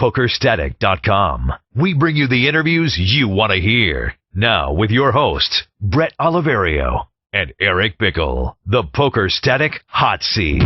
PokerStatic.com. We bring you the interviews you want to hear. Now with your hosts, Bret Oliverio and Eric Bickel, the Poker Static Hot Seat.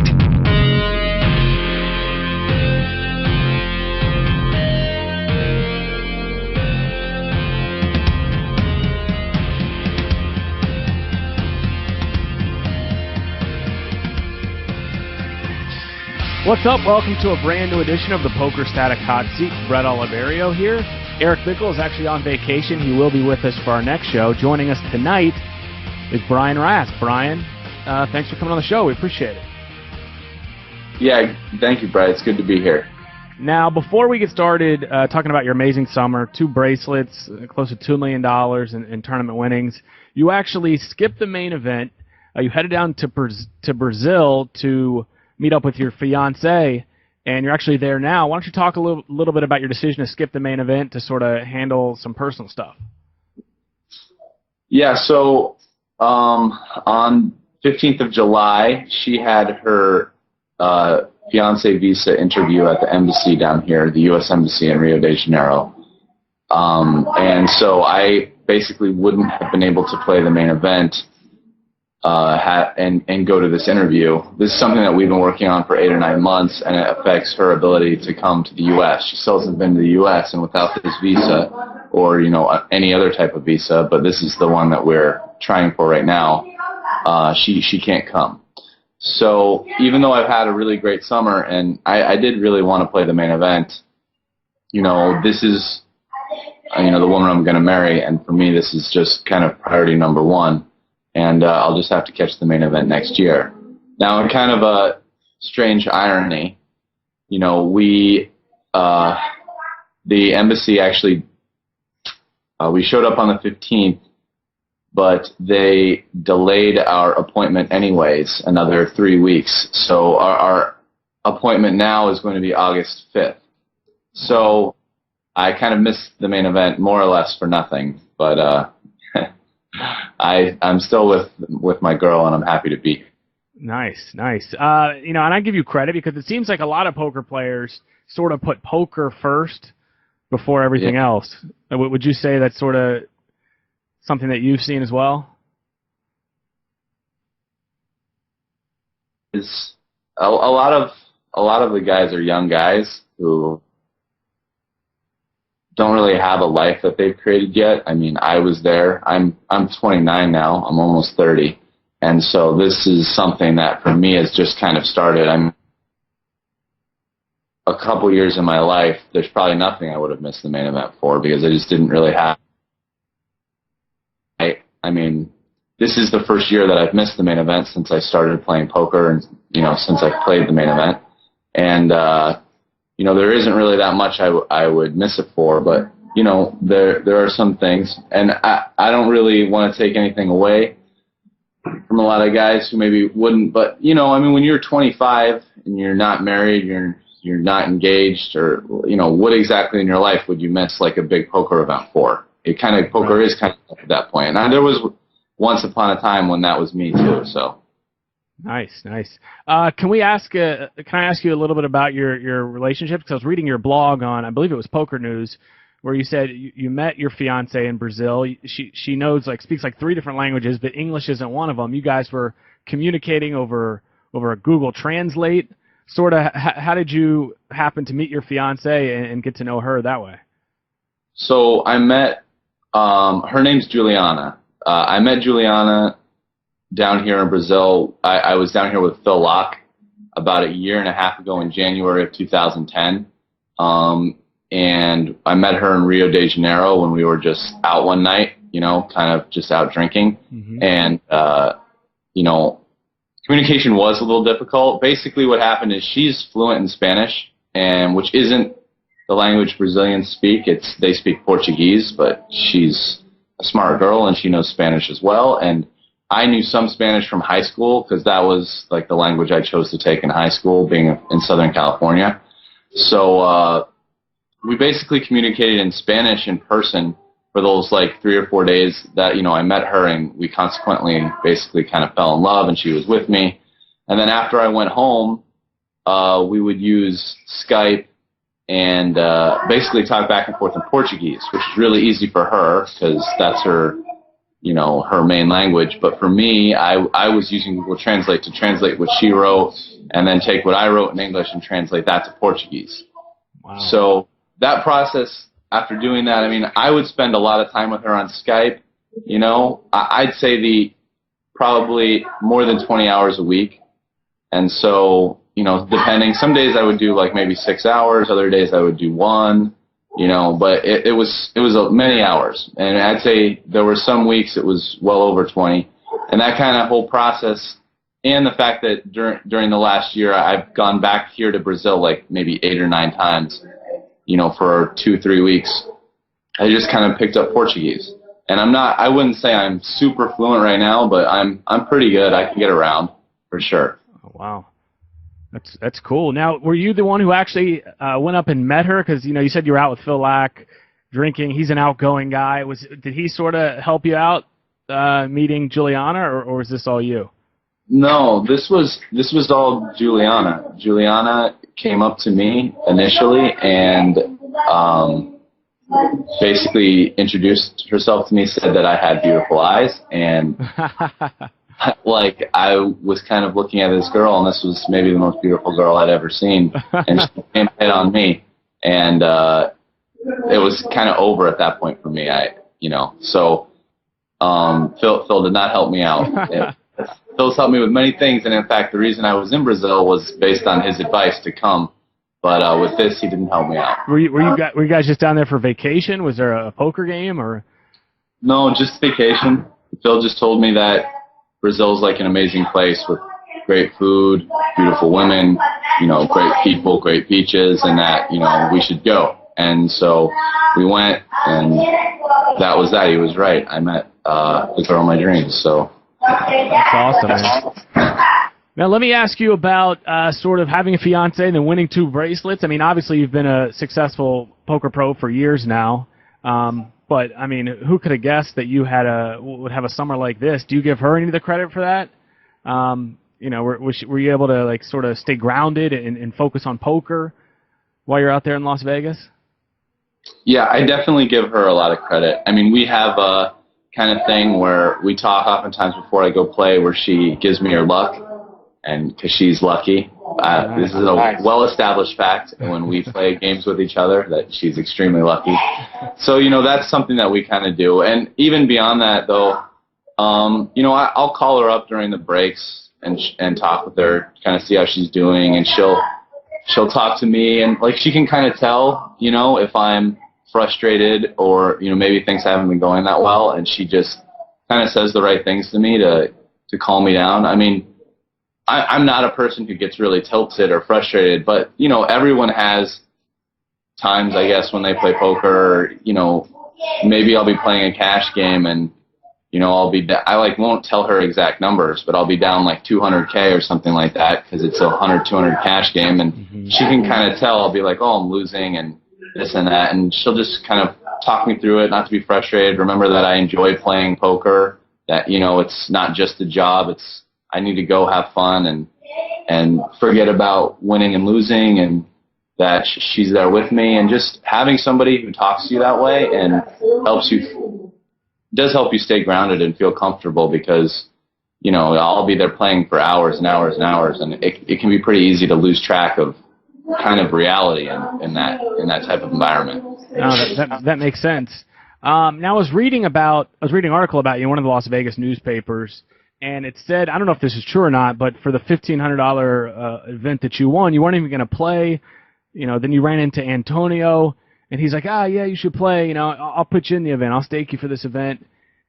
What's up? Welcome to a brand new edition of the Poker Static Hot Seat. Bret Oliverio here. Eric Bickel is actually on vacation. He will be with us for our next show. Joining us tonight is Brian Rast. Brian, thanks for coming on the show. We appreciate it. Yeah, thank you, Bret. It's good to be here. Now, before we get started talking about your amazing summer, 2 bracelets, close to $2 million in tournament winnings, you actually skipped the main event. You headed down to Brazil to meet up with your fiancée, and you're actually there now. Why don't you talk a little bit about your decision to skip the main event to sort of handle some personal stuff? Yeah, so on 15th of July, she had her fiancé visa interview at the embassy down here, the U.S. Embassy in Rio de Janeiro. And so I basically wouldn't have been able to play the main event and go to this interview. This is something that we've been working on for 8 or 9 months, and it affects her ability to come to the U.S. She still hasn't been to the U.S., and without this visa, or any other type of visa, but this is the one that we're trying for right now, she can't come. So even though I've had a really great summer, and I did really want to play the main event, this is the woman I'm going to marry, and for me this is just kind of priority number one. And I'll just have to catch the main event next year. Now, in kind of a strange irony, the embassy actually, we showed up on the 15th, but they delayed our appointment anyways another 3 weeks. So our appointment now is going to be August 5th. So I kind of missed the main event more or less for nothing, but I'm still with my girl, and I'm happy to be. Nice. And I give you credit because it seems like a lot of poker players sort of put poker first before everything else. Would you say that's sort of something that you've seen as well? Is a lot of the guys are young guys who don't really have a life that they've created yet. I mean, I was there. I'm 29 now. I'm almost 30. And so this is something that for me has just kind of started. I'm a couple years in my life, there's probably nothing I would have missed the main event for because I just didn't really have. I mean, this is the first year that I've missed the main event since I started playing poker and, since I've played the main event. And, there isn't really that much I would miss it for, but, there are some things. And I don't really want to take anything away from a lot of guys who maybe wouldn't. But, when you're 25 and you're not married, you're not engaged, or, what exactly in your life would you miss like a big poker event for? Poker is kind of at that point. And there was once upon a time when that was me too, so. Nice. Can I ask you a little bit about your relationship? Because I was reading your blog on, I believe it was Poker News, where you said you met your fiancée in Brazil. She speaks 3 different languages, but English isn't one of them. You guys were communicating over a Google Translate. Sort of, how did you happen to meet your fiancée and get to know her that way? So I met, her name's Juliana. I met Juliana down here in Brazil. I was down here with Phil Locke about a year and a half ago in January of 2010. And I met her in Rio de Janeiro when we were just out one night, kind of just out drinking. Mm-hmm. And, communication was a little difficult. Basically what happened is she's fluent in Spanish, and which isn't the language Brazilians speak. They speak Portuguese, but she's a smart girl and she knows Spanish as well. And I knew some Spanish from high school because that was like the language I chose to take in high school, being in Southern California. So we basically communicated in Spanish in person for those 3 or 4 days that, I met her, and we consequently basically kind of fell in love, and she was with me. And then after I went home, we would use Skype and basically talk back and forth in Portuguese, which is really easy for her because that's her, her main language. But for me, I was using Google Translate to translate what she wrote and then take what I wrote in English and translate that to Portuguese. Wow. So that process, after doing that, I mean, I would spend a lot of time with her on Skype. I'd say probably more than 20 hours a week. And so, depending, some days I would do like maybe 6 hours, other days I would do 1, but it was many hours. And I'd say there were some weeks it was well over 20. And that kind of whole process, and the fact that during the last year I've gone back here to Brazil like maybe 8 or 9 times, for 2-3 weeks, I just kind of picked up Portuguese. And I wouldn't say I'm super fluent right now, but I'm pretty good. I can get around for sure. Oh, wow. That's cool. Now, were you the one who actually went up and met her? Because, you said you were out with Phil Lack drinking. He's an outgoing guy. Did he sort of help you out meeting Juliana, or was this all you? No, this was all Juliana. Juliana came up to me initially and basically introduced herself to me, said that I had beautiful eyes, and like I was kind of looking at this girl, and this was maybe the most beautiful girl I'd ever seen, and she came hit on me, and it was kind of over at that point for me. So Phil did not help me out. Phil's helped me with many things, and in fact, the reason I was in Brazil was based on his advice to come. But with this, he didn't help me out. Were you guys just down there for vacation? Was there a poker game or? No, just vacation. Phil just told me that Brazil's like an amazing place with great food, beautiful women, great people, great beaches, and that we should go. And so we went, and that was that. He was right. I met the girl of my dreams. So. That's awesome, man. Now, let me ask you about sort of having a fiance and then winning 2 bracelets. I mean, obviously, you've been a successful poker pro for years now. But, I mean, who could have guessed that you would have a summer like this? Do you give her any of the credit for that? Were you able to, like, sort of stay grounded and focus on poker while you're out there in Las Vegas? Yeah, I definitely give her a lot of credit. I mean, we have a kind of thing where we talk oftentimes before I go play where she gives me her luck, and because she's lucky. This is a well-established fact when we play games with each other that she's extremely lucky. So, that's something that we kind of do. And even beyond that, though, I'll call her up during the breaks and talk with her, kind of see how she's doing, and she'll talk to me, and like she can kind of tell, if I'm frustrated or maybe things haven't been going that well, and she just kind of says the right things to me to calm me down. I mean, I'm not a person who gets really tilted or frustrated, but everyone has times, I guess, when they play poker. Maybe I'll be playing a cash game, and I won't tell her exact numbers, but I'll be down like 200K or something like that because it's a 100-200 cash game, and she can kind of tell. I'll be like, oh, I'm losing, and this and that, and she'll just kind of talk me through it, not to be frustrated. Remember that I enjoy playing poker, that it's not just a job. I need to go have fun and forget about winning and losing, and that she's there with me, and just having somebody who talks to you that way and does help you stay grounded and feel comfortable, because I'll be there playing for hours and hours and hours, and it can be pretty easy to lose track of kind of reality in that type of environment. No, that makes sense. Now I was reading an article about you in one of the Las Vegas newspapers, and it said, I don't know if this is true or not, but for the $1,500 event that you won, you weren't even going to play. Then you ran into Antonio, and he's like, yeah, you should play. I'll put you in the event. I'll stake you for this event.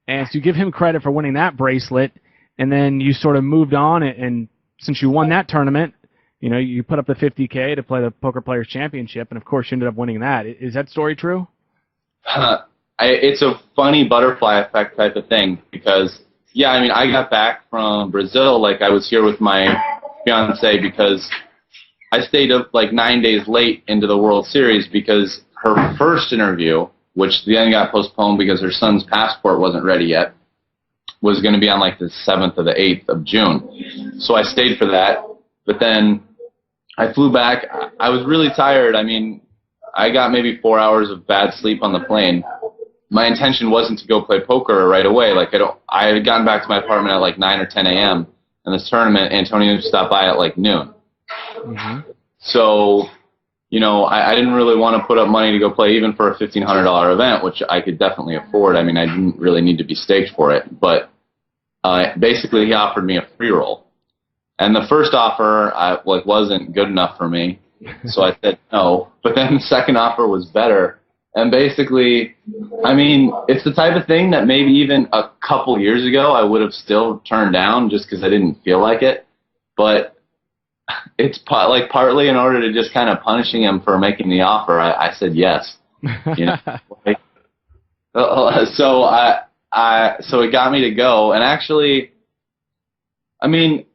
And so you give him credit for winning that bracelet, and then you sort of moved on, and since you won that tournament, you put up the $50K to play the Poker Players Championship, and of course you ended up winning that. Is that story true? It's a funny butterfly effect type of thing, because, yeah, I mean, I got back from Brazil, like I was here with my fiance, because I stayed up like 9 days late into the World Series, because her first interview, which then got postponed because her son's passport wasn't ready yet, was going to be on like the 7th or the 8th of June. So I stayed for that, but then I flew back. I was really tired. I mean, I got maybe 4 hours of bad sleep on the plane. My intention wasn't to go play poker right away. Like I had gotten back to my apartment at like 9 or 10 a.m. and this tournament, Antonio stopped by at like noon. Mm-hmm. So, you know, I didn't really want to put up money to go play even for a $1,500 event, which I could definitely afford. I mean, I didn't really need to be staked for it, but basically he offered me a free roll. And the first offer wasn't good enough for me, so I said no. But then the second offer was better. And basically, I mean, it's the type of thing that maybe even a couple years ago I would have still turned down just because I didn't feel like it. But it's partly in order to just kind of punishing him for making the offer. I said yes. You know, so it got me to go. And actually, I mean,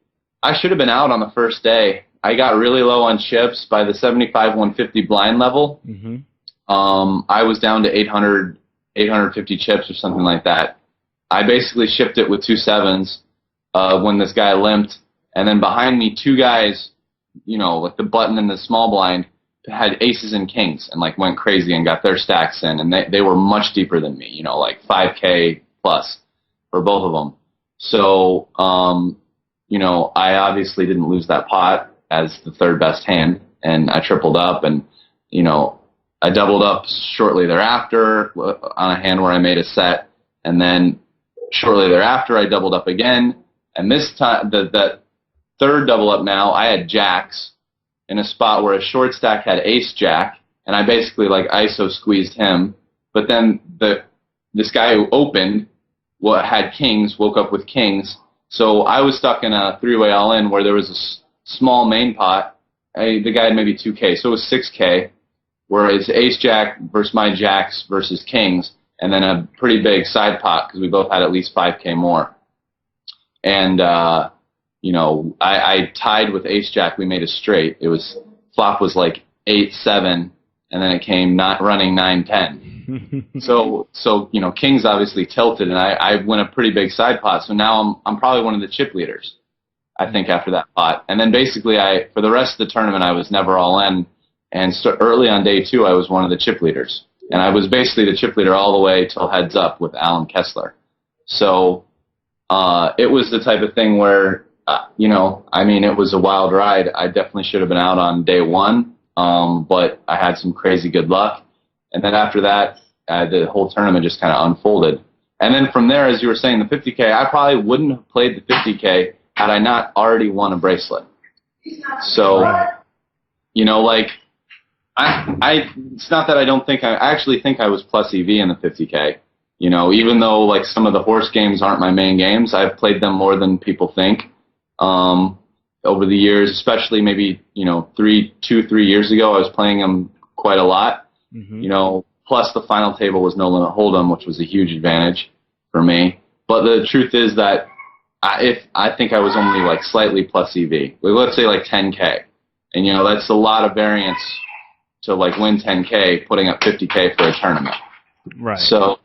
I should have been out on the first day. I got really low on chips by the 75-150 blind level. Mm-hmm. I was down to 850 chips or something like that. I basically shipped it with 2 sevens when this guy limped. And then behind me, 2 guys, you know, like the button and the small blind, had aces and kings and like went crazy and got their stacks in. And they were much deeper than me, you know, like 5K plus for both of them. So, you know, I obviously didn't lose that pot as the third best hand, and I tripled up, and, you know, I doubled up shortly thereafter on a hand where I made a set, and then shortly thereafter I doubled up again, and this time, that third double up now, I had jacks in a spot where a short stack had ace jack, and I basically like ISO squeezed him, but then this guy who opened had kings, woke up with kings. So I was stuck in a 3-way all-in where there was a small main pot. The guy had maybe 2K, so it was 6K, where it's ace-jack versus my jacks versus kings, and then a pretty big side pot because we both had at least 5K more. And, you know, I tied with ace-jack. We made a straight. Flop was like 8-7, and then it came not running 9-10. So you know, kings obviously tilted, and I win a pretty big side pot. So now I'm probably one of the chip leaders, I think, after that pot. And then basically, for the rest of the tournament, I was never all in. And early on day 2, I was one of the chip leaders, and I was basically the chip leader all the way till heads up with Alan Kessler. So it was the type of thing where, you know, I mean, it was a wild ride. I definitely should have been out on day 1, but I had some crazy good luck. And then after that, the whole tournament just kind of unfolded. And then from there, as you were saying, the 50K, I probably wouldn't have played the 50K had I not already won a bracelet. So, you know, like, it's not that I don't think, I actually think I was plus EV in the 50K. You know, even though, like, some of the horse games aren't my main games, I've played them more than people think over the years, especially maybe, you know, 3 years ago, I was playing them quite a lot. Mm-hmm. You know, plus the final table was no limit hold'em, which was a huge advantage for me. But the truth is that I think I was only like slightly plus EV. Let's say like 10K, and you know that's a lot of variance to like win 10K, putting up 50K for a tournament. Right. So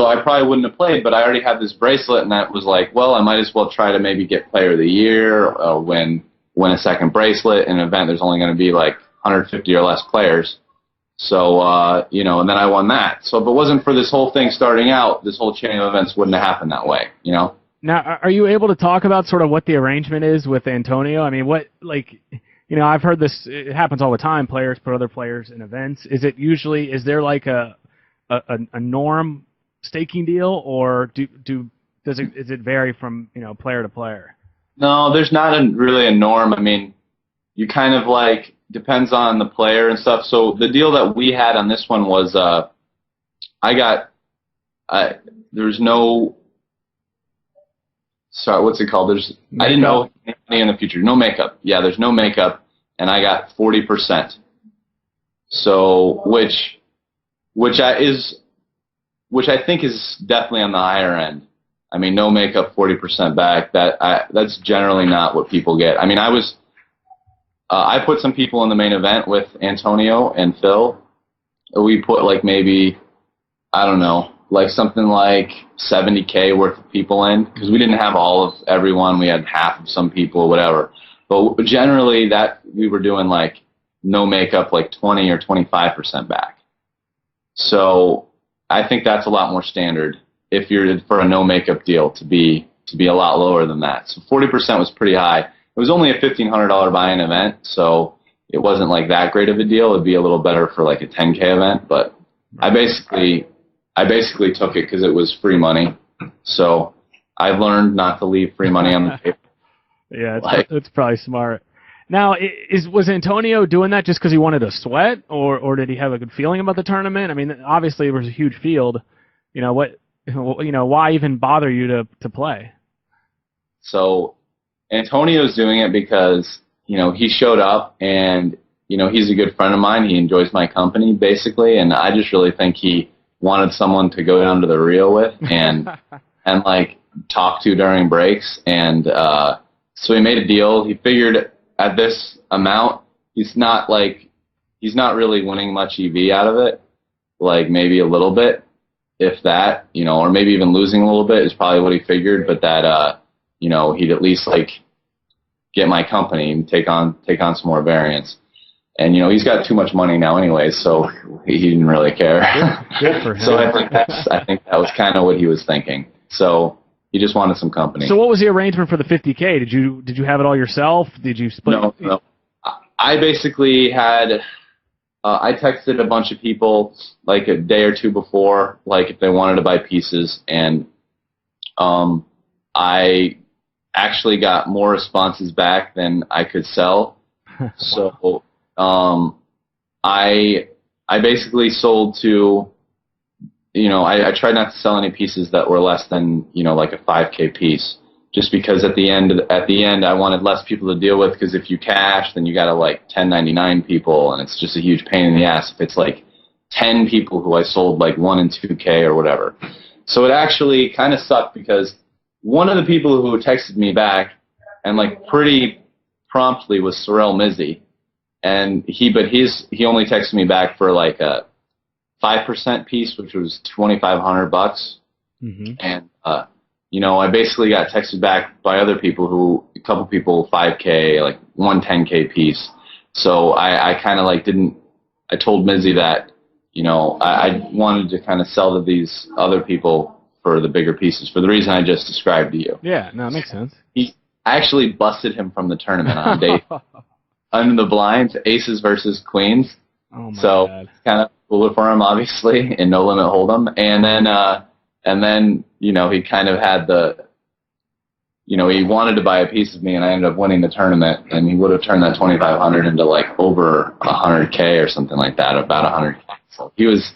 I probably wouldn't have played, but I already had this bracelet, and that was like, well, I might as well try to maybe get Player of the Year or win a second bracelet in an event. There's only going to be like 150 or less players. So, you know, and then I won that. So if it wasn't for this whole thing starting out, this whole chain of events wouldn't have happened that way, you know? Now, are you able to talk about sort of what the arrangement is with Antonio? I mean, what, like, you know, I've heard this, it happens all the time, players put other players in events. Is there like a norm staking deal, or is it vary from, you know, player to player? No, there's not really a norm. I mean, you kind of like, depends on the player and stuff. So the deal that we had on this one was there's no, sorry, what's it called? I didn't know any in the future. No makeup. Yeah, there's no makeup, and I got 40%. So which I think is definitely on the higher end. I mean, no makeup, 40% back. That's generally not what people get. I mean, I put some people in the main event with Antonio and Phil. We put like maybe, I don't know, like something like 70K worth of people in, because we didn't have all of everyone. We had half of some people, whatever. But generally that we were doing like no makeup like 20 or 25% back. So I think that's a lot more standard if you're for a no makeup deal to be a lot lower than that. So 40% was pretty high. It was only a $1,500 buy-in event, so it wasn't like that great of a deal. It'd be a little better for like a 10K event, but I basically took it because it was free money. So I learned not to leave free money on the table. Yeah, it's probably smart. Now, was Antonio doing that just because he wanted to sweat, or did he have a good feeling about the tournament? I mean, obviously it was a huge field. Why even bother you to play? So Antonio's doing it because he showed up, and he's a good friend of mine. He enjoys my company basically, and I just really think he wanted someone to go down to the Rio with and like talk to during breaks, and so he made a deal. He figured at this amount, he's not really winning much EV out of it, like maybe a little bit, if that, or maybe even losing a little bit is probably what he figured, but that he'd at least like get my company and take on some more variants. And he's got too much money now anyway, so he didn't really care. Good for him. So I think that was kind of what he was thinking. So he just wanted some company. So what was the arrangement for the 50K? Did you have it all yourself? Did you split? No. I basically had. I texted a bunch of people like a day or two before, like if they wanted to buy pieces, and I actually got more responses back than I could sell. So I basically sold to. I tried not to sell any pieces that were less than, like a 5K piece, just because at the end I wanted less people to deal with, because if you cash, then you got to like 1099 people, and it's just a huge pain in the ass if it's like 10 people who I sold like 1 and 2K or whatever. So it actually kind of sucked, because one of the people who texted me back and like pretty promptly was Sorrel Mizzi, and he only texted me back for like a 5% piece, which was $2,500. Mm-hmm. And I basically got texted back by other people a couple people 5K, like 110K piece. So I kind of like I told Mizzy that I wanted to kind of sell to these other people for the bigger pieces for the reason I just described to you. Yeah, no, it makes sense. I actually busted him from the tournament on day under the blinds, aces versus queens. Oh my God. Kind of cooler for him, obviously, in no limit hold'em. And then he kind of had he wanted to buy a piece of me, and I ended up winning the tournament, and he would have turned that 2,500 into like over 100K or something like that, about 100K. So he was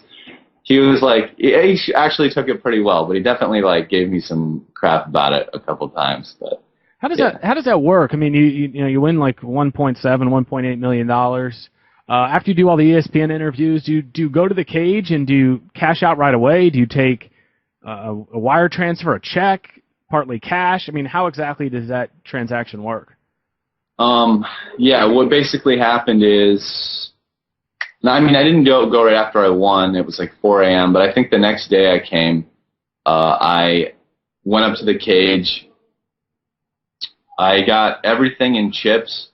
like, he actually took it pretty well, but he definitely like gave me some crap about it a couple times. But how does that work? I mean, you win like $1.8 million. After you do all the ESPN interviews, do you go to the cage and do you cash out right away? Do you take a wire transfer, a check, partly cash? I mean, how exactly does that transaction work? What basically happened is, I didn't go right after I won. It was like 4 a.m., but I think the next day I came, I went up to the cage. I got everything in chips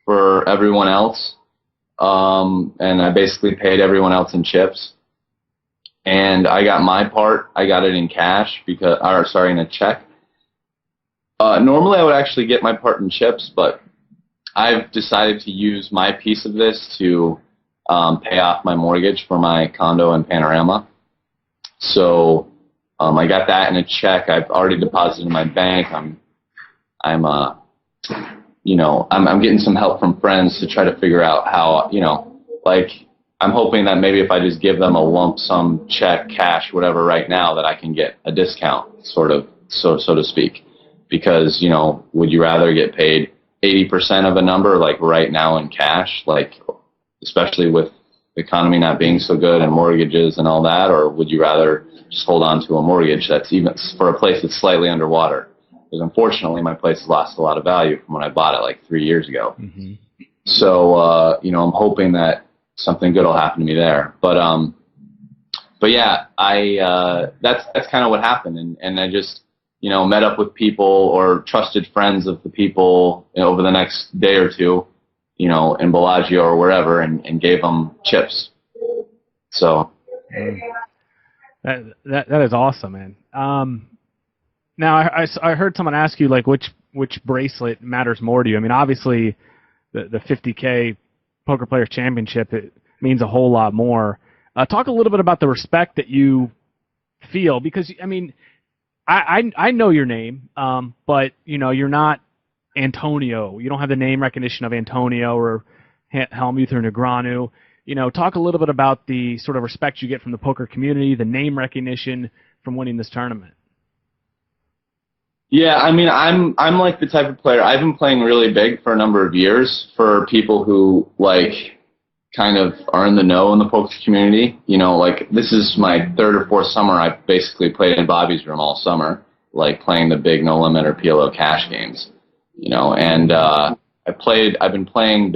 for everyone else. And I basically paid everyone else in chips, and I got my part. I got it in cash in a check. Normally I would actually get my part in chips, but I've decided to use my piece of this to pay off my mortgage for my condo in Panorama. So I got that in a check. I've already deposited in my bank. I'm getting some help from friends to try to figure out how, I'm hoping that maybe if I just give them a lump sum check, cash, whatever right now, that I can get a discount, sort of, so to speak. Because, would you rather get paid 80% of a number, like right now in cash, like especially with the economy not being so good and mortgages and all that, or would you rather just hold on to a mortgage that's even for a place that's slightly underwater? Because unfortunately, my place has lost a lot of value from when I bought it like 3 years ago. Mm-hmm. So, I'm hoping that something good will happen to me there. But yeah, that's kind of what happened. And I just, met up with people or trusted friends of the people over the next day or two, in Bellagio or wherever, and gave them chips. So that is awesome, man. Now I heard someone ask you like which bracelet matters more to you. I mean, obviously the 50K Poker Players Championship, it means a whole lot more. Talk a little bit about the respect that you feel, because I mean, I know your name, but you're not Antonio. You don't have the name recognition of Antonio or Helmuth or Negreanu. Talk a little bit about the sort of respect you get from the poker community, the name recognition from winning this tournament. Yeah, I mean, I'm like the type of player. I've been playing really big for a number of years for people who like kind of are in the know in the poker community. Like this is my third or fourth summer. I've basically played in Bobby's room all summer, like playing the big no limit or PLO cash games. And I've been playing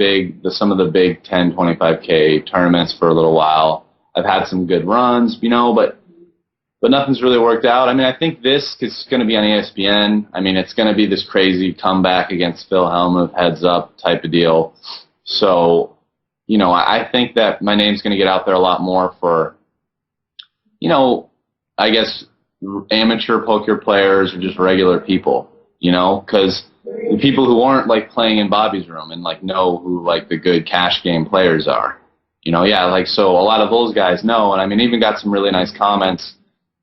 some of the big 10, 25K tournaments for a little while. I've had some good runs, but nothing's really worked out. I mean, I think this is going to be on ESPN. I mean, it's going to be this crazy comeback against Phil Hellmuth, heads up type of deal. So, I think that my name's going to get out there a lot more for, I guess, amateur poker players or just regular people, because the people who aren't like playing in Bobby's room and like know who like the good cash game players are, so a lot of those guys know. And I mean, even got some really nice comments.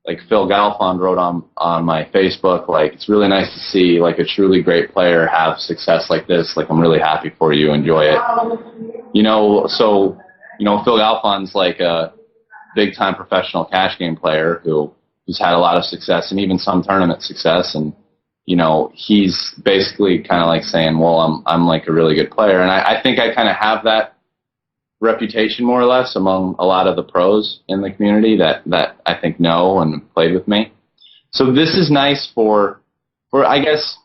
Like Phil Galfond wrote on my Facebook, like, it's really nice to see like a truly great player have success like this. Like, I'm really happy for you. Enjoy it. So Phil Galfond's like a big time professional cash game player who's had a lot of success and even some tournament success. And, he's basically kind of like saying, well, I'm like a really good player. And I think I kind of have that reputation more or less among a lot of the pros in the community that I think know and played with me. So this is nice for I guess,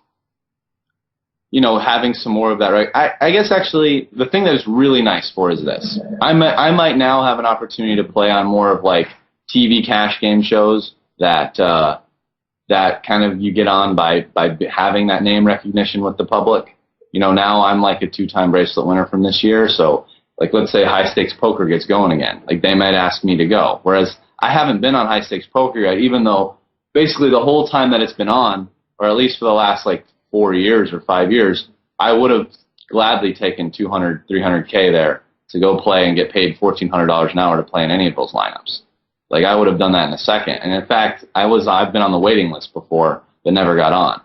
having some more of that. Right? I guess actually the thing that is really nice for is this. I might now have an opportunity to play on more of like TV cash game shows that kind of you get on by having that name recognition with the public. Now I'm like a 2-time bracelet winner from this year, so like, let's say high stakes poker gets going again. Like, they might ask me to go. Whereas I haven't been on high stakes poker yet, even though basically the whole time that it's been on, or at least for the last like 4 years or 5 years, I would have gladly taken 200, 300K there to go play and get paid $1,400 an hour to play in any of those lineups. Like, I would have done that in a second. And in fact, I've been on the waiting list before, but never got on.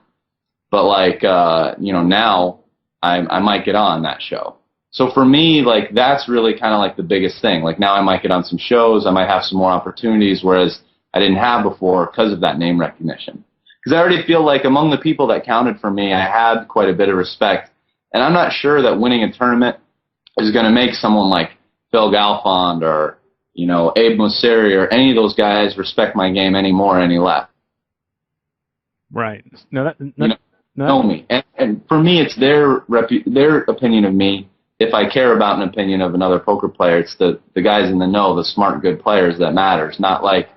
But like, now I might get on that show. So for me, like, that's really kind of like the biggest thing. Like, now I might get on some shows, I might have some more opportunities, whereas I didn't have before because of that name recognition. Because I already feel like among the people that counted for me, I had quite a bit of respect. And I'm not sure that winning a tournament is going to make someone like Phil Galfond or, Abe Mosseri or any of those guys respect my game any more or any less. Right. Know me. And for me, it's their opinion of me. If I care about an opinion of another poker player, it's the guys in the know, the smart, good players that matters, not like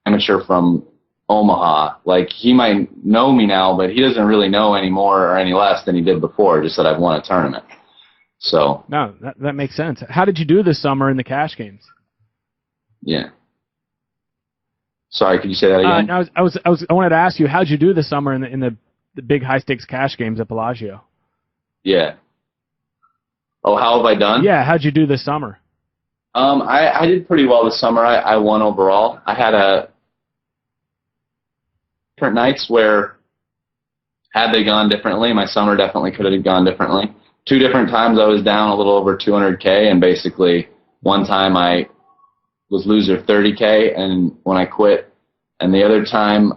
amateur from Omaha. Like, he might know me now, but he doesn't really know any more or any less than he did before, just that I've won a tournament. So. No, that makes sense. How did you do this summer in the cash games? Yeah. Sorry, could you say that again? I wanted to ask you, how'd you do this summer in the big high stakes cash games at Bellagio? Yeah. Oh, how have I done? Yeah, how'd you do this summer? I did pretty well this summer. I won overall. I had different nights where, had they gone differently, my summer definitely could have gone differently. 2 different times I was down a little over 200K, and basically one time I was loser 30K, and when I quit, and the other time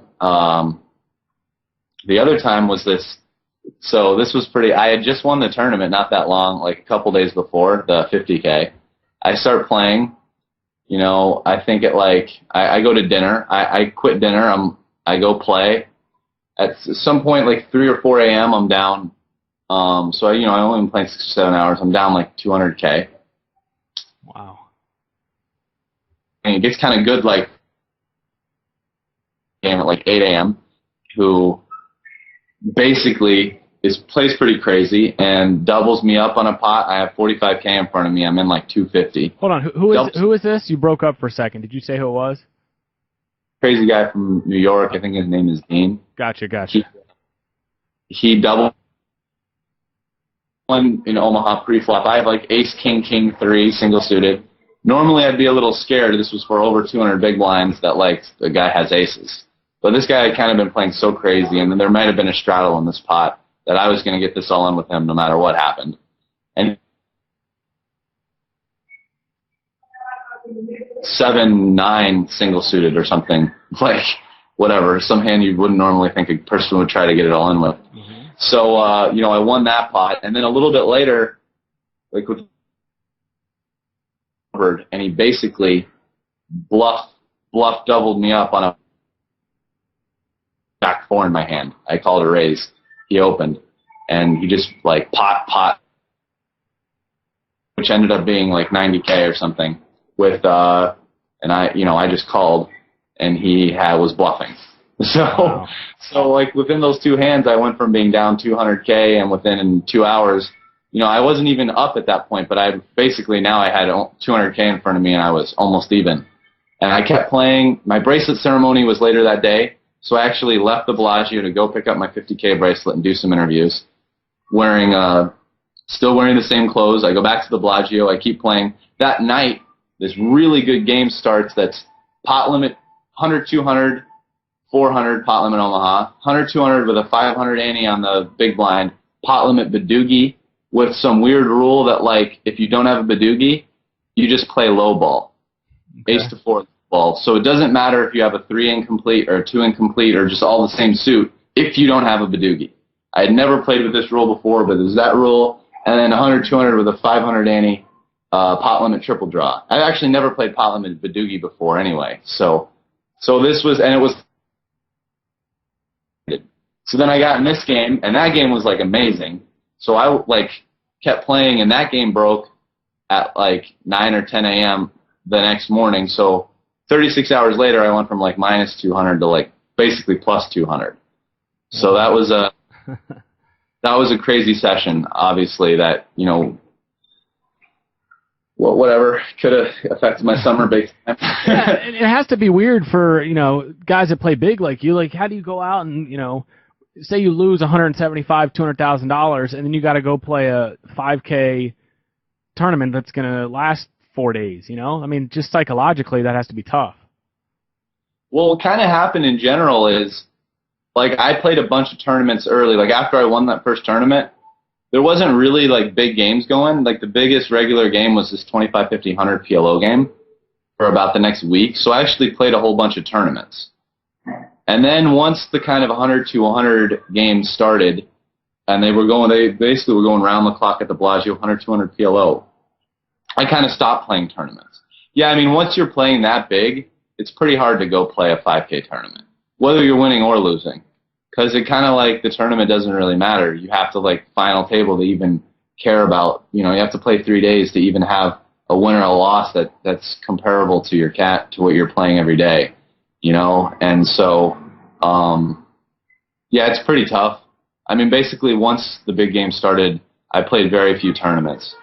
was this. So this was I had just won the tournament not that long, like a couple days before, the 50K. I start playing, I think I go to dinner. I quit dinner. I go play. At some point, like 3 or 4 a.m., I'm down. So I only been playing 6 or 7 hours. I'm down like 200K. Wow. And it gets kind of good, like, game at like 8 a.m., who basically plays pretty crazy and doubles me up on a pot. I have 45K in front of me. I'm in like 250. Hold on. Who is this? You broke up for a second. Did you say who it was? Crazy guy from New York. I think his name is Dean. Gotcha. He doubled one in Omaha pre-flop. I have like ace, king, king, 3, single suited. Normally I'd be a little scared. This was for over 200 big blinds that like the guy has aces. But this guy had kind of been playing so crazy, and then there might have been a straddle in this pot that I was going to get this all in with him no matter what happened. And 7-9 single suited or something, like whatever, some hand you wouldn't normally think a person would try to get it all in with. Mm-hmm. So, I won that pot, and then a little bit later, like with and he basically bluff doubled me up on a Jack 4 in my hand. I called a raise. He opened, and he just like pot, which ended up being like 90K or something. With and I just called, and he was bluffing. So wow. So like within those two hands, I went from being down 200K, and within 2 hours, I wasn't even up at that point, but I had 200K in front of me, and I was almost even. And I kept playing. My bracelet ceremony was later that day. So I actually left the Bellagio to go pick up my 50K bracelet and do some interviews, still wearing the same clothes. I go back to the Bellagio. I keep playing. That night, this really good game starts that's pot limit 100, 200, 400, pot limit Omaha, 100, 200 with a 500 ante on the big blind, pot limit Badoogie with some weird rule that, like, if you don't have a Badoogie, you just play low ball, okay. Ace to 4 ball. So it doesn't matter if you have a 3 incomplete or a 2 incomplete or just all the same suit if you don't have a Badoogie. I had never played with this rule before, but there's that rule, and then 100, 200 with a 500 ante, pot limit triple draw. I actually never played pot limit Badoogie before anyway. So this was, and it was. So then I got in this game, and that game was like amazing. So I like kept playing, and that game broke at like 9 or 10 a.m. the next morning. So 36 hours later, I went from like minus 200 to like basically plus 200. So that was a crazy session. Obviously, that whatever could have affected my summer big time. Yeah, and it has to be weird for guys that play big like you. Like, how do you go out and say you lose $175,000-$200,000, and then you got to go play a 5K tournament that's going to last 4 days? I mean, just psychologically, that has to be tough. Well, what kind of happened in general is, like, I played a bunch of tournaments early. Like, after I won that first tournament, there wasn't really, like, big games going. Like, the biggest regular game was this 25, 50, 100 PLO game for about the next week. So I actually played a whole bunch of tournaments. And then once the kind of 100 to 100 games started, and they basically were going round the clock at the Bellagio, 100, 200 PLO, I kind of stopped playing tournaments. Yeah, I mean, once you're playing that big, it's pretty hard to go play a 5K tournament, whether you're winning or losing, because it kind of like the tournament doesn't really matter. You have to like final table to even care about. You have to play 3 days to even have a win or a loss that's comparable to to what you're playing every day. And so, yeah, it's pretty tough. I mean, basically, once the big game started, I played very few tournaments.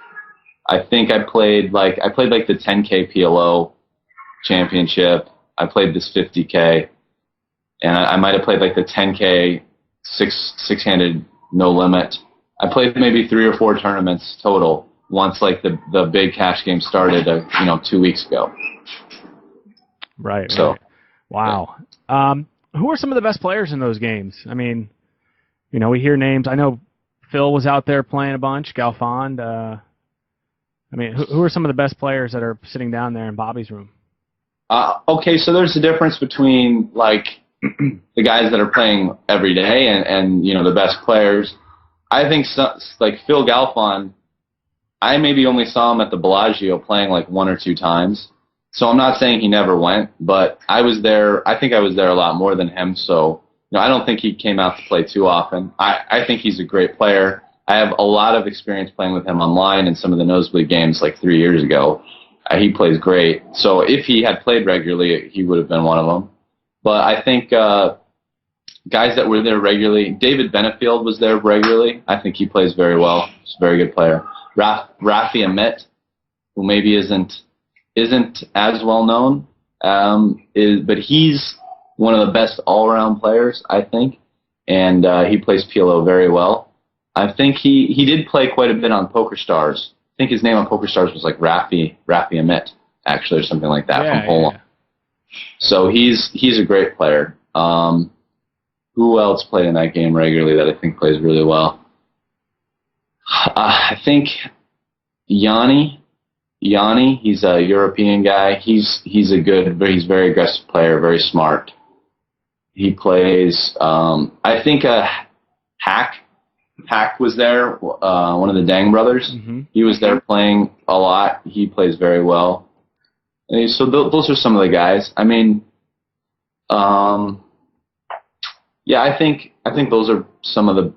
I think I played like the 10K PLO championship. I played this 50K, and I might have played like the 10K six-handed no limit. I played maybe 3 or 4 tournaments total once like the big cash game started 2 weeks ago. Right. So. Right. Wow. Who are some of the best players in those games? I mean, we hear names. I know Phil was out there playing a bunch, Galfond. I mean, who are some of the best players that are sitting down there in Bobby's room? Okay, so there's a difference between, like, the guys that are playing every day and the best players. I think, like, Phil Galfond, I maybe only saw him at the Bellagio playing, like, 1 or 2 times. So I'm not saying he never went, but I was there. I think I was there a lot more than him. So I don't think he came out to play too often. I think he's a great player. I have a lot of experience playing with him online in some of the nosebleed games like 3 years ago. He plays great. So if he had played regularly, he would have been one of them. But I think guys that were there regularly. David Benefield was there regularly. I think he plays very well. He's a very good player. Rafi Amit, who maybe isn't as well known, but he's one of the best all-around players, I think, and he plays PLO very well. I think he did play quite a bit on PokerStars. I think his name on PokerStars was like Rafi Amit, actually, or something like that from Poland. Yeah. So he's a great player. Who else played in that game regularly that I think plays really well? I think Yanni, he's a European guy. He's he's a very aggressive player, very smart. He plays. I think Hack was there. One of the Dang brothers. Mm-hmm. He was there playing a lot. He plays very well. And so those are some of the guys. I mean, yeah, I think those are some of the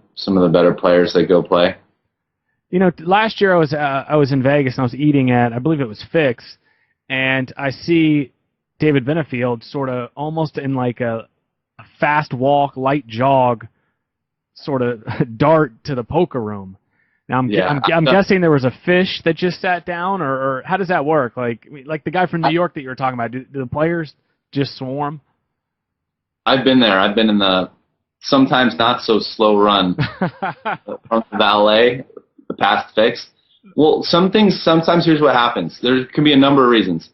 better players that go play. You know, last year I was in Vegas and I was eating at, I believe it was Fix, and I see David Benefield sort of almost in like a fast walk, light jog, sort of dart to the poker room. Now I'm guessing there was a fish that just sat down, or how does that work? Like the guy from New York that you were talking about, do the players just swarm? I've been there. I've been in the sometimes not so slow run from the valet, the past Fix. Well, sometimes here's what happens. There can be a number of reasons.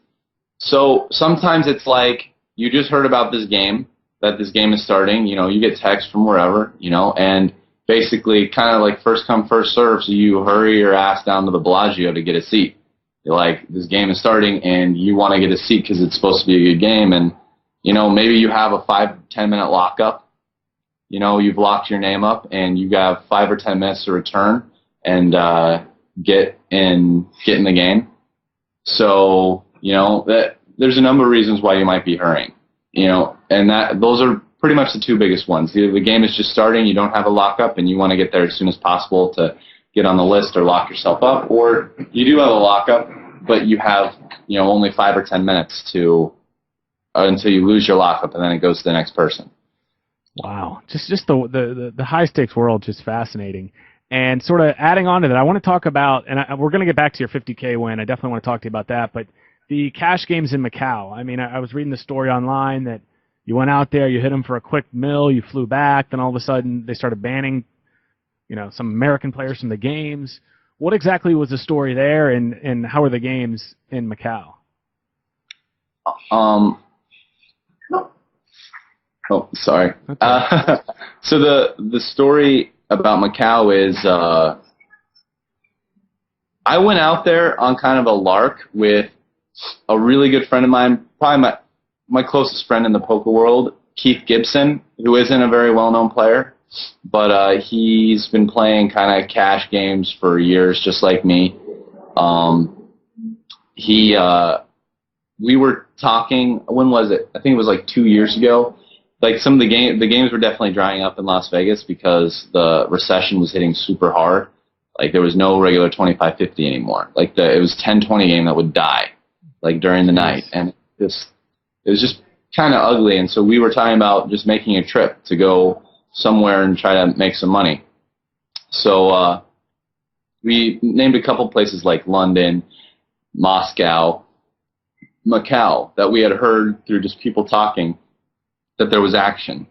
So sometimes it's like you just heard about this game, that this game is starting, you know, you get text from wherever, you know, and basically kind of like first come, first serve, so you hurry your ass down to the Bellagio to get a seat. You're like, this game is starting, and you want to get a seat because it's supposed to be a good game, and, you know, maybe you have a 5-10 minute lockup. You know, you've locked your name up, and you have 5 or 10 minutes to return and get in the game. So, you know, there's a number of reasons why you might be hurrying. You know, and those are pretty much the two biggest ones. Either the game is just starting, you don't have a lockup, and you want to get there as soon as possible to get on the list or lock yourself up, or you do have a lockup, but you have, you know, only 5 or 10 minutes to until you lose your lockup, and then it goes to the next person. Wow, just the high stakes world, just fascinating. And sort of adding on to that, I want to talk about, and we're going to get back to your 50K win. I definitely want to talk to you about that, but the cash games in Macau. I mean, I was reading the story online that you went out there, you hit them for a quick mill, you flew back, then all of a sudden they started banning, you know, some American players from the games. What exactly was the story there, and how are the games in Macau? Oh, sorry. Okay. So the story about Macau is I went out there on kind of a lark with a really good friend of mine, probably my closest friend in the poker world, Keith Gibson, who isn't a very well-known player, but he's been playing kind of cash games for years, just like me. We were talking, when was it? I think it was like 2 years ago. Like some of the games were definitely drying up in Las Vegas because the recession was hitting super hard. Like there was no regular 25-50 anymore. Like it was 10-20 game that would die, like during the night, and it was just kind of ugly. And so we were talking about just making a trip to go somewhere and try to make some money. So we named a couple places like London, Moscow, Macau, that we had heard through just people talking that there was action.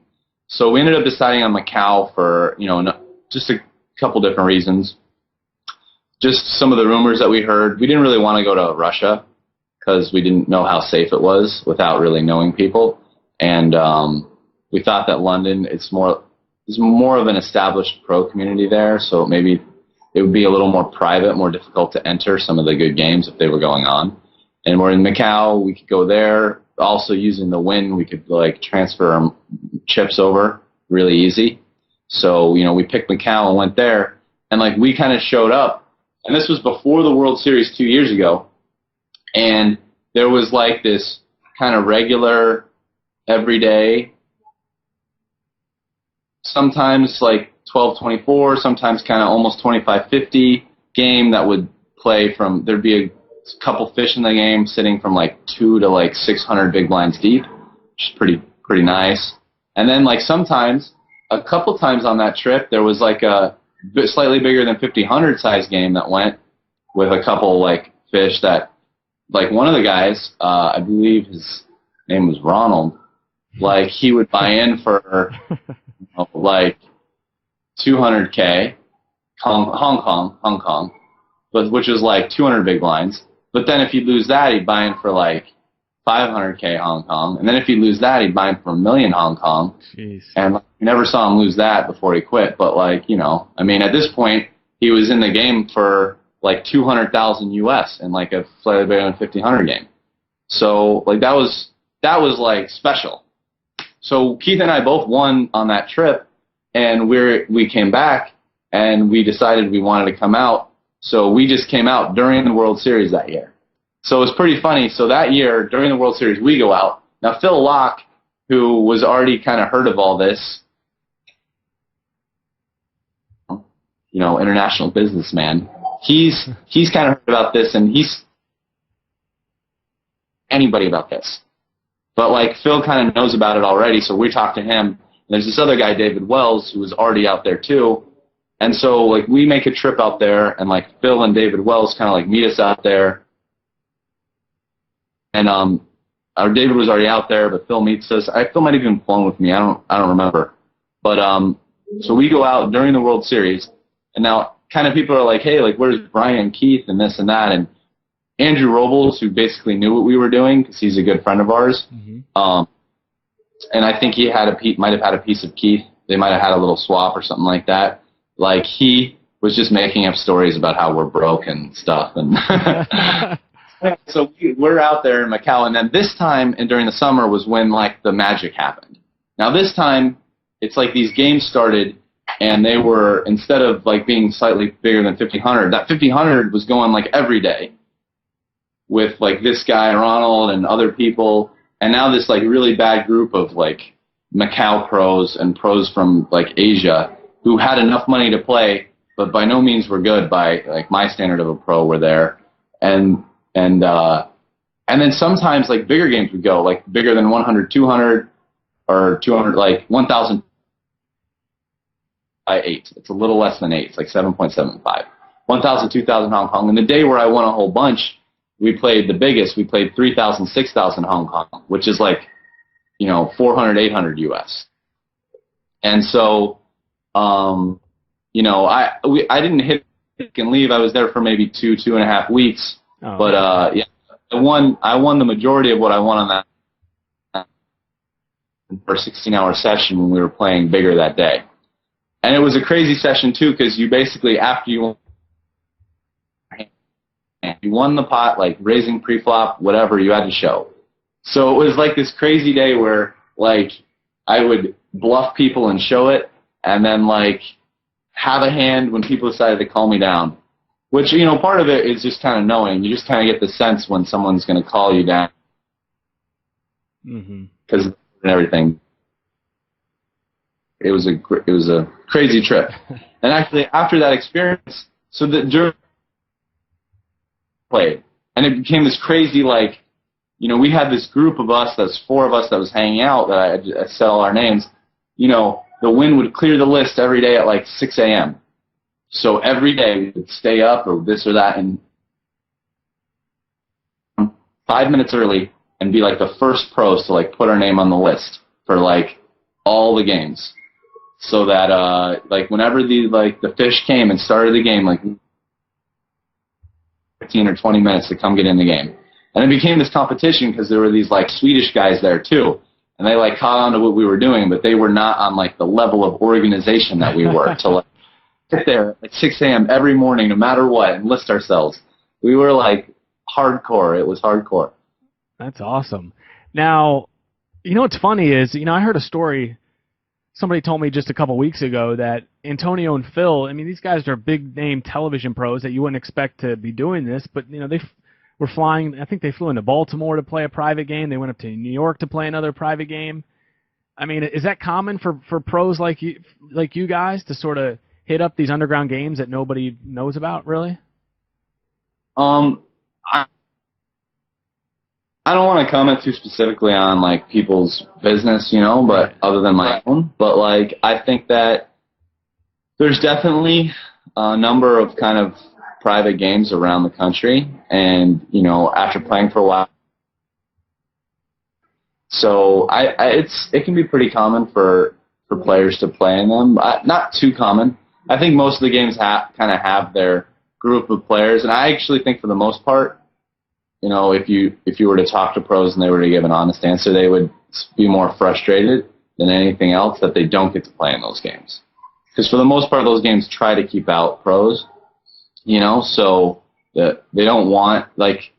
So we ended up deciding on Macau for, you know, just a couple different reasons. Just some of the rumors that we heard. We didn't really want to go to Russia because we didn't know how safe it was without really knowing people. And we thought that London, it's more of an established pro community there, so maybe it would be a little more private, more difficult to enter some of the good games if they were going on. And we're in Macau, we could go there. Also using the win, we could like transfer our chips over really easy. So, you know, we picked Macau and went there, and like we kind of showed up, and this was before the World Series 2 years ago, and there was like this kind of regular, everyday, sometimes like 12-24, sometimes kind of almost 25-50 game that would play from, there'd be a couple fish in the game sitting from like 2 to like 600 big blinds deep, which is pretty nice. And then like sometimes a couple times on that trip, there was like a slightly bigger than 50-100 size game that went with a couple like fish that, like one of the guys, I believe his name was Ronald, like he would buy in for like 200K Hong Kong, but which is like 200 big blinds. But then if he'd lose that, he'd buy in for like 500K Hong Kong, and then if he'd lose that, he'd buy in for 1 million Hong Kong. Jeez. And like, we never saw him lose that before he quit. But like, you know, I mean, at this point, he was in the game for like 200,000 US in like a slightly bigger than 50-100 game. So like that was like special. So Keith and I both won on that trip, and we came back and we decided we wanted to come out. So we just came out during the World Series that year. So it was pretty funny. So that year during the World Series, we go out. Now Phil Locke, who was already kind of heard of all this, you know, international businessman, he's kind of heard about this, and he's anybody about this. But like Phil kind of knows about it already, so we talked to him. And there's this other guy, David Wells, who was already out there too. And so like we make a trip out there, and like Phil and David Wells kind of like meet us out there. And our David was already out there, but Phil meets us. Phil might have even flown with me. I don't remember. But so we go out during the World Series, and now kind of people are like, hey, like where's Brian and Keith and this and that, and Andrew Robles, who basically knew what we were doing because he's a good friend of ours. Mm-hmm. And I think he might have had a piece of Keith. They might have had a little swap or something like that. Like he was just making up stories about how we're broke and stuff. And so we're out there in Macau, and then this time and during the summer was when like the magic happened. Now this time it's like these games started, and they were, instead of like being slightly bigger than 50-100, that 50-100 was going like every day with like this guy Ronald and other people, and now this like really bad group of like Macau pros and pros from like Asia who had enough money to play, but by no means were good by like my standard of a pro were there. And then sometimes like bigger games would go, like bigger than 100, 200, or 200, like 1,000 by 8. It's a little less than 8. It's like 7.75. 1,000, 2,000 Hong Kong. And the day where I won a whole bunch, we played the biggest. We played 3,000, 6,000 Hong Kong, which is like, you know, 400, 800 US. And so, you know, I didn't hit and leave. I was there for maybe 2.5 weeks. Oh, but yeah, I won the majority of what I won on that for a 16-hour session when we were playing bigger that day. And it was a crazy session too, because you basically, after you won the pot, like raising pre-flop, whatever, you had to show. So it was like this crazy day where like I would bluff people and show it, and then like have a hand when people decided to call me down. Which, you know, part of it is just kind of knowing. You just kind of get the sense when someone's going to call you down. Because and everything. It was a crazy trip. And actually, after that experience, so that during played, and it became this crazy, like, you know, we had this group of us, that's 4 of us that was hanging out, that I said all our names. You know, the wind would clear the list every day at like 6 a.m. So every day we would stay up or this or that and 5 minutes early and be like the first pros to like put our name on the list for like all the games. So that like whenever the fish came and started the game, like 15 or 20 minutes to come get in the game. And it became this competition because there were these like Swedish guys there too. And they like caught on to what we were doing, but they were not on like the level of organization that we were to like sit there at 6 a.m. every morning, no matter what, and list ourselves. We were like hardcore. It was hardcore. That's awesome. Now, you know what's funny is, you know, I heard a story. Somebody told me just a couple weeks ago that Antonio and Phil, I mean, these guys are big-name television pros that you wouldn't expect to be doing this, but, you know, they were flying. I think they flew into Baltimore to play a private game. They went up to New York to play another private game. I mean, is that common for pros like you guys to sort of hit up these underground games that nobody knows about, really? I don't want to comment too specifically on like people's business, but other than my own. But like, I think that there's definitely a number of kind of private games around the country, and after playing for a while, so it can be pretty common for players to play in them. Not too common. I think most of the games kind of have their group of players, and I actually think for the most part, if you were to talk to pros and they were to give an honest answer, they would be more frustrated than anything else that they don't get to play in those games. Because for the most part, those games try to keep out pros, so that they don't want, like,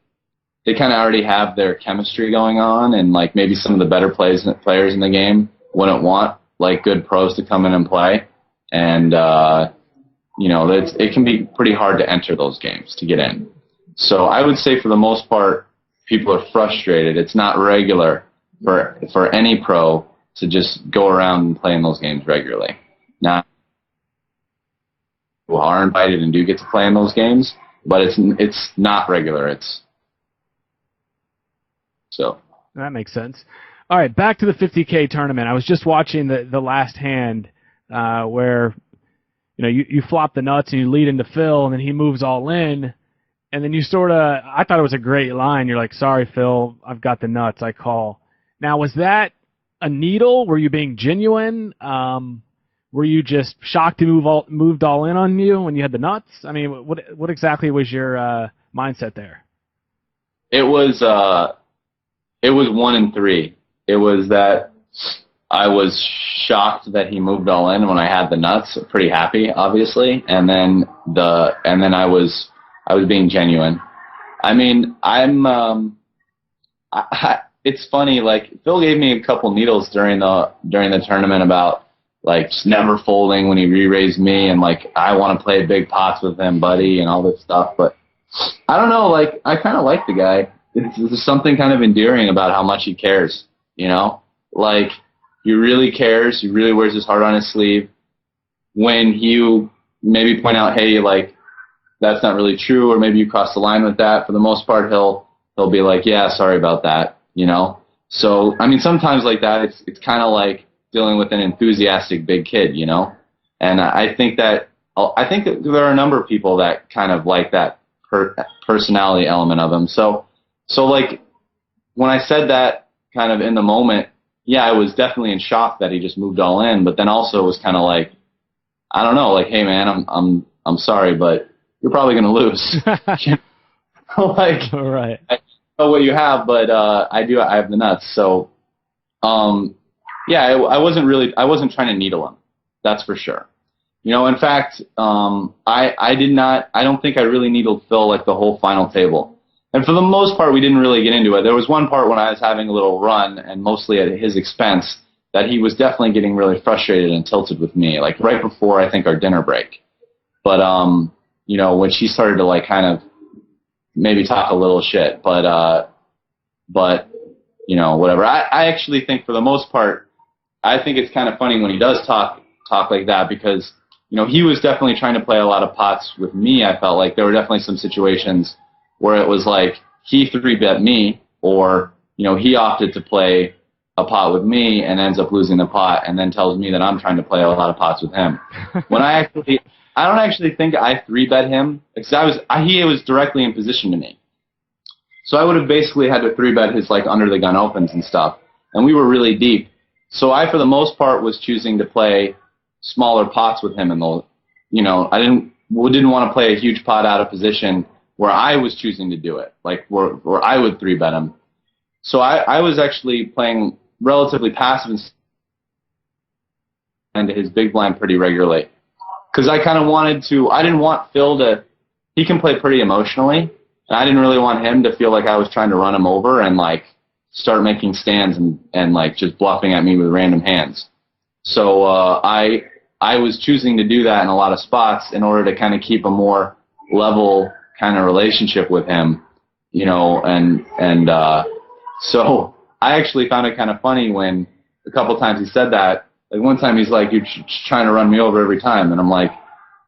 they kind of already have their chemistry going on, and like maybe some of the better players in the game wouldn't want like good pros to come in and play, and it can be pretty hard to enter those games to get in. So I would say for the most part, people are frustrated. It's not regular for any pro to just go around and play in those games regularly. Now, people are invited and do get to play in those games, but it's not regular. So that makes sense. All right, back to the 50K tournament. I was just watching the last hand where you flop the nuts and you lead into Phil, and then he moves all in, and then you sort of, I thought it was a great line. You're like, "Sorry, Phil, I've got the nuts. I call." Now, was that a needle? Were you being genuine? Were you just shocked he moved all in on you when you had the nuts? I mean, what exactly was your mindset there? It was 1 and 3. It was that I was shocked that he moved all in when I had the nuts. Pretty happy, obviously, and then I was being genuine. I mean, it's funny. Like, Phil gave me a couple needles during the tournament about like just never folding when he re-raised me, and like, I want to play big pots with him, buddy, and all this stuff. But I don't know. Like, I kind of like the guy. There's something kind of endearing about how much he cares. Like, he really cares. He really wears his heart on his sleeve. When you maybe point out, hey, like, that's not really true, or maybe you crossed the line with that, for the most part, he'll be like, yeah, sorry about that, So, I mean, sometimes like that, it's kind of like dealing with an enthusiastic big kid, And I think that there are a number of people that kind of like that personality element of him. So like, when I said that kind of in the moment, yeah, I was definitely in shock that he just moved all in, but then also was kind of like, I don't know, like, hey man, I'm sorry, but you're probably going to lose. Like, all right. I don't know what you have, but I have the nuts. So, yeah, I wasn't trying to needle him. That's for sure. In fact, I don't think I really needled Phil like the whole final table. And for the most part, we didn't really get into it. There was one part when I was having a little run, and mostly at his expense, that he was definitely getting really frustrated and tilted with me, like right before, I think, our dinner break. But, when she started to like kind of maybe talk a little shit, but whatever. I actually think for the most part, I think it's kind of funny when he does talk like that, because, he was definitely trying to play a lot of pots with me. I felt like there were definitely some situations where it was like he 3-bet me, or, he opted to play a pot with me and ends up losing the pot, and then tells me that I'm trying to play a lot of pots with him. When I don't actually think I 3-bet him, because he was directly in position to me. So I would have basically had to 3-bet his like under the gun opens and stuff, and we were really deep. So I, for the most part, was choosing to play smaller pots with him, and I didn't want to play a huge pot out of position where I was choosing to do it, like where I would 3-bet him. So I was actually playing relatively passive into his big blind pretty regularly, because I kind of I didn't want Phil he can play pretty emotionally, and I didn't really want him to feel like I was trying to run him over and like start making stands and like just bluffing at me with random hands. So I was choosing to do that in a lot of spots in order to kind of keep a more level kind of relationship with him, so I actually found it kind of funny when a couple times he said that. Like, one time he's like, "You're trying to run me over every time," and I'm like,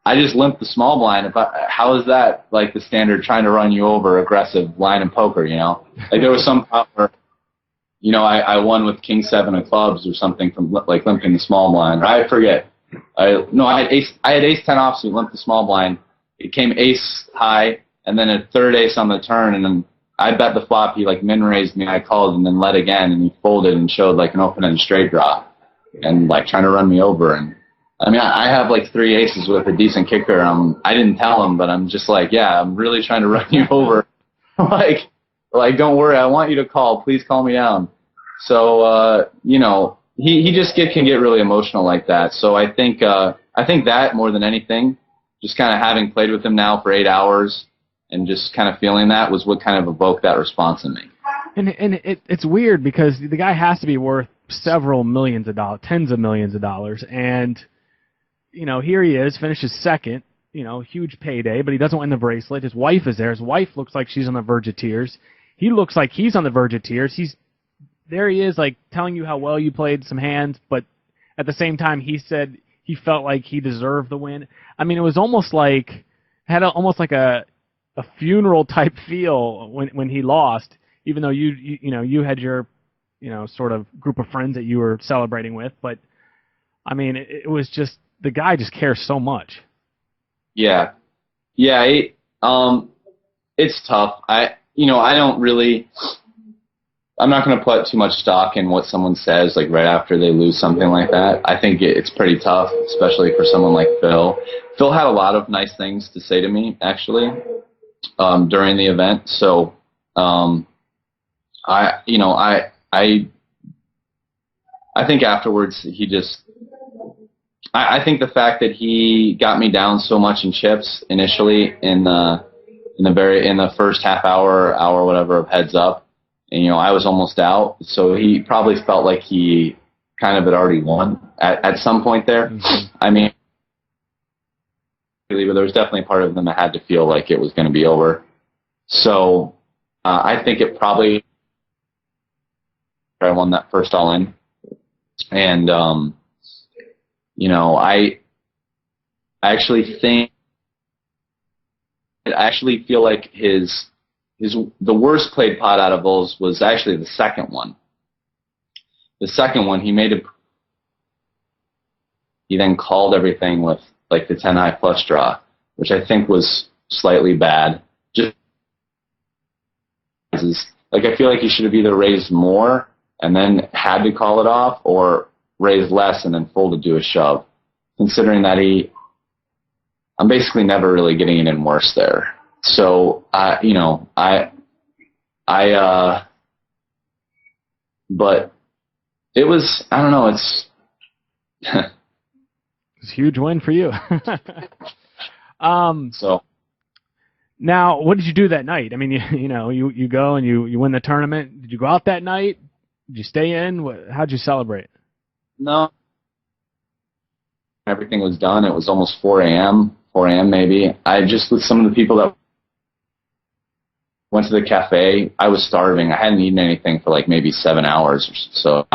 I just limped the small blind. How is that like the standard trying to run you over aggressive line in poker, you know? Like there was some pot where, you know, I won with king 7 of clubs or something from like limping the small blind. I forget. I had ace 10 offsuit, limped the small blind. It came ace high and then a third ace on the turn, and then I bet the flop. He like min raised me. I called and then led again, and he folded and showed like an open-ended straight draw, and like trying to run me over. And I mean, I have like 3 aces with a decent kicker. I didn't tell him, but I'm just like, yeah, I'm really trying to run you over. like don't worry, I want you to call. Please call me down. So you know, he just can get really emotional like that. So I think that more than anything, just kind of having played with him now for 8 hours. And just kind of feeling that was what kind of evoked that response in me. And it's weird because the guy has to be worth several millions of dollars, tens of millions of dollars. And, you know, here he is, finishes second, you know, huge payday, but he doesn't win the bracelet. His wife is there. His wife looks like she's on the verge of tears. He looks like he's on the verge of tears. There he is, like, telling you how well you played some hands, but at the same time he said he felt like he deserved the win. I mean, it was almost like, almost like a funeral type feel when he lost, even though you had your, you know, sort of group of friends that you were celebrating with. But I mean, it was just, the guy just cares so much. Yeah. It's tough. I'm not going to put too much stock in what someone says like right after they lose something like that. I think it's pretty tough, especially for someone like Phil. Phil had a lot of nice things to say to me, actually. During the event. So, I think afterwards I think the fact that he got me down so much in chips initially in the first half hour, whatever of heads up, and, you know, I was almost out. So he probably felt like he kind of had already won at some point there. Mm-hmm. I mean, but there was definitely a part of them that had to feel like it was going to be over. So I think it probably, I won that first all in, and you know, I actually feel like the worst played pot out of those was actually the second one. The second one, he then called everything with like the 10 high flush draw, which I think was slightly bad. Just like, I feel like he should have either raised more and then had to call it off, or raised less and then folded to a shove. Considering that I'm basically never really getting it in worse there. So but it was, I don't know, it's it's a huge win for you. So now, what did you do that night? I mean, you go and you win the tournament. Did you go out that night? Did you stay in? How'd you celebrate? No. Everything was done. It was almost 4 a.m. maybe. I just, with some of the people that went to the cafe, I was starving. I hadn't eaten anything for like maybe 7 hours. So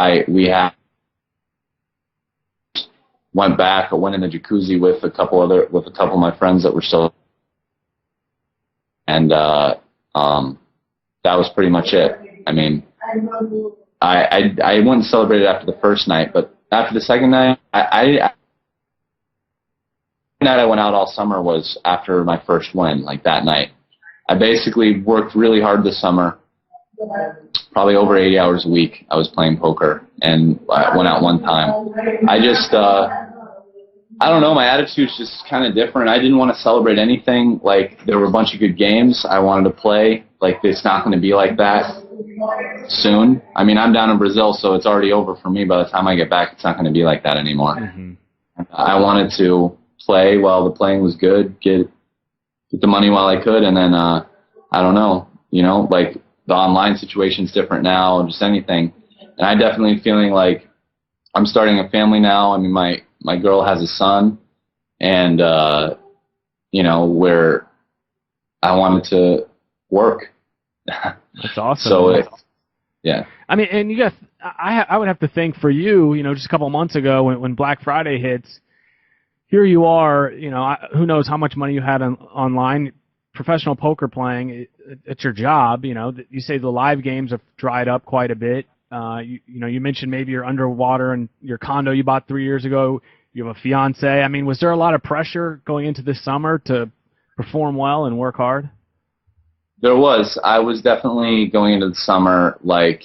went back. I went in the jacuzzi with a couple of my friends that were still, and that was pretty much it. I mean, I wouldn't celebrate it after the first night, but after the second night, the night I went out all summer was after my first win, like that night. I basically worked really hard this summer, probably over 80 hours a week. I was playing poker, and I went out one time. I just, I don't know, my attitude's just kind of different. I didn't want to celebrate anything. Like, there were a bunch of good games I wanted to play. Like, it's not going to be like that soon. I mean, I'm down in Brazil, so it's already over for me. By the time I get back, it's not going to be like that anymore. Mm-hmm. I wanted to play while the playing was good, get the money while I could, and then, I don't know, like, the online situation's different now, just anything. And I definitely feeling like I'm starting a family now. I mean, my girl has a son, and, where I wanted to work. That's awesome. So, yeah. I mean, and I would have to think for you, just a couple of months ago when Black Friday hits, here you are, who knows how much money you had online, professional poker playing, it's your job, you say the live games have dried up quite a bit. You mentioned maybe you're underwater in your condo you bought 3 years ago. You have a fiance. I mean, was there a lot of pressure going into this summer to perform well and work hard? There was. I was definitely going into the summer make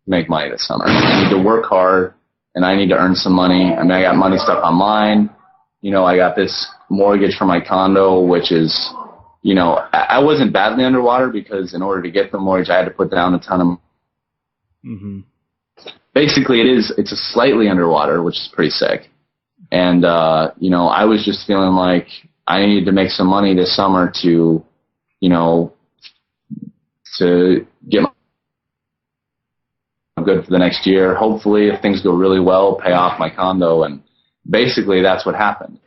money this summer. I need to work hard, and I need to earn some money. I mean, I got money stuck online. I got this mortgage for my condo, which is, I wasn't badly underwater because in order to get the mortgage, I had to put down a ton of. Mm-hmm. Basically, it's a slightly underwater, which is pretty sick. And, I was just feeling like I needed to make some money this summer to get good for the next year. Hopefully, if things go really well, pay off my condo. And basically, that's what happened.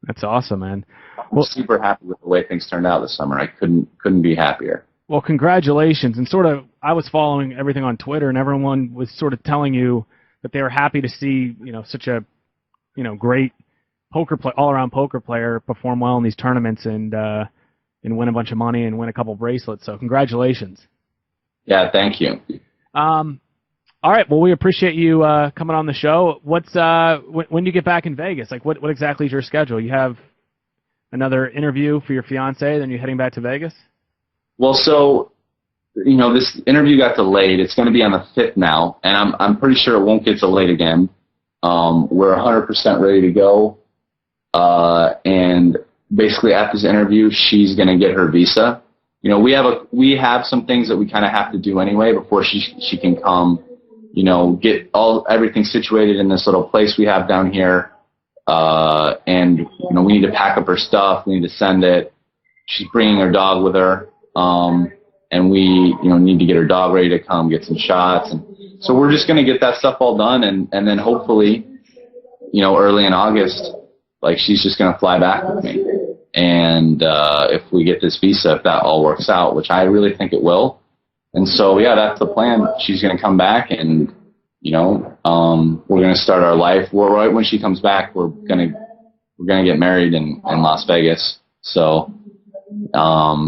That's awesome, man. I'm super happy with the way things turned out this summer. I couldn't be happier. Well, congratulations. And I was following everything on Twitter, and everyone was sort of telling you that they were happy to see, such a, great all-around poker player perform well in these tournaments and win a bunch of money and win a couple bracelets. So congratulations. Yeah, thank you. All right. Well, we appreciate you coming on the show. What's when do you get back in Vegas? Like, what exactly is your schedule? You have another interview for your fiance, then you're heading back to Vegas? Well, so, this interview got delayed. It's going to be on the 5th now, and I'm pretty sure it won't get delayed again. We're 100% ready to go. And basically at this interview, she's going to get her visa. We have some things that we kind of have to do anyway before she can come, get everything situated in this little place we have down here. And, we need to pack up her stuff. We need to send it. She's bringing her dog with her. And we, need to get her dog ready to come get some shots. And so we're just going to get that stuff all done. And then hopefully, early in August, she's just going to fly back with me. And, if we get this visa, if that all works out, which I really think it will. And so, yeah, that's the plan. She's going to come back and, we're going to start our life. Right when she comes back, we're going to get married in Las Vegas. So,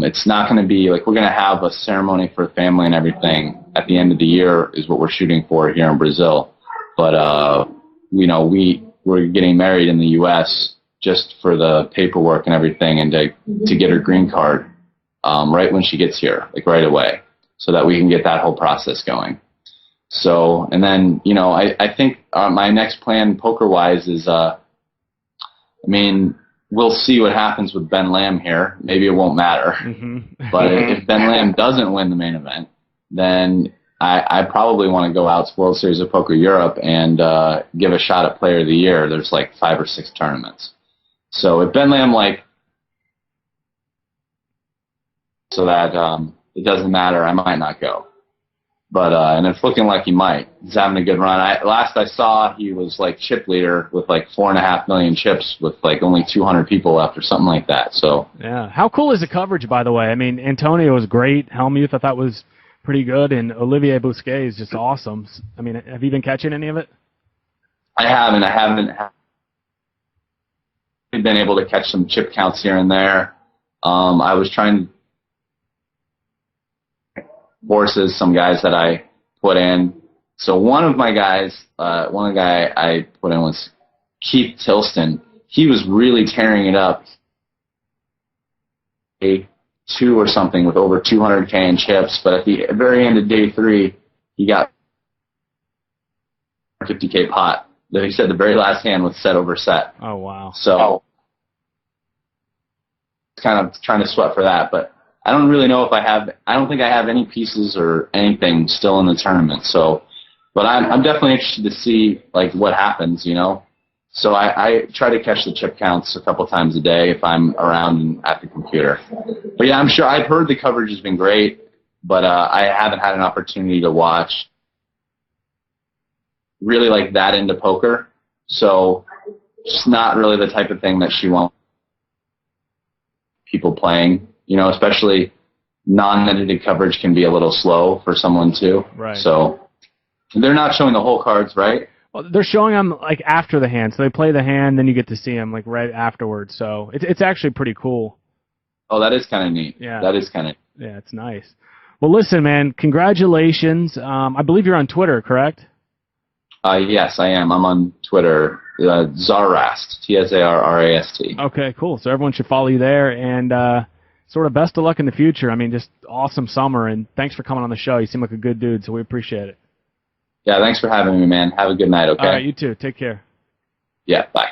it's not going to be we're going to have a ceremony for the family and everything at the end of the year is what we're shooting for here in Brazil. But, we're getting married in the U.S. just for the paperwork and everything and to get her green card, right when she gets here, right away, so that we can get that whole process going. So, and then, I think my next plan poker-wise is, we'll see what happens with Ben Lamb here. Maybe it won't matter. Mm-hmm. But if Ben Lamb doesn't win the main event, then I probably want to go out to World Series of Poker Europe and give a shot at Player of the Year. There's 5 or 6 tournaments. So if Ben Lamb so that it doesn't matter, I might not go. But and it's looking like he might. He's having a good run. Last I saw, he was chip leader with 4.5 million chips with only 200 people left or something like that. So yeah, how cool is the coverage, by the way? I mean, Antonio was great. Helmuth, I thought was pretty good, and Olivier Bousquet is just awesome. I mean, have you been catching any of it? I haven't. I haven't been able to catch some chip counts here and there. I was trying horses, some guys that I put in. So one of my guys, one guy I put in was Keith Tilston. He was really tearing it up. Day 2 or something with over 200K in chips, but at the very end of day 3, he got 50K pot. He said the very last hand was set over set. Oh, wow. So kind of trying to sweat for that, but I don't really know if I don't think I have any pieces or anything still in the tournament. So, but I'm definitely interested to see what happens, So I try to catch the chip counts a couple times a day if I'm around and at the computer. But yeah, I'm sure I've heard the coverage has been great, but I haven't had an opportunity to watch really that into poker. So it's not really the type of thing that she wants people playing. Especially non-edited coverage can be a little slow for someone too. Right. So they're not showing the whole cards, right? Well, they're showing them like after the hand, so they play the hand, then you get to see them like right afterwards. So it's actually pretty cool. Oh, that is kind of neat. Yeah. That is kind of. Yeah, it's nice. Well, listen, man, congratulations. I believe you're on Twitter, correct? Yes, I am. I'm on Twitter, tsarrast, tsarrast. Okay, cool. So everyone should follow you there, and sort of best of luck in the future. I mean, just awesome summer, and thanks for coming on the show. You seem like a good dude, so we appreciate it. Yeah, thanks for having me, man. Have a good night, okay? All right, you too. Take care. Yeah, bye.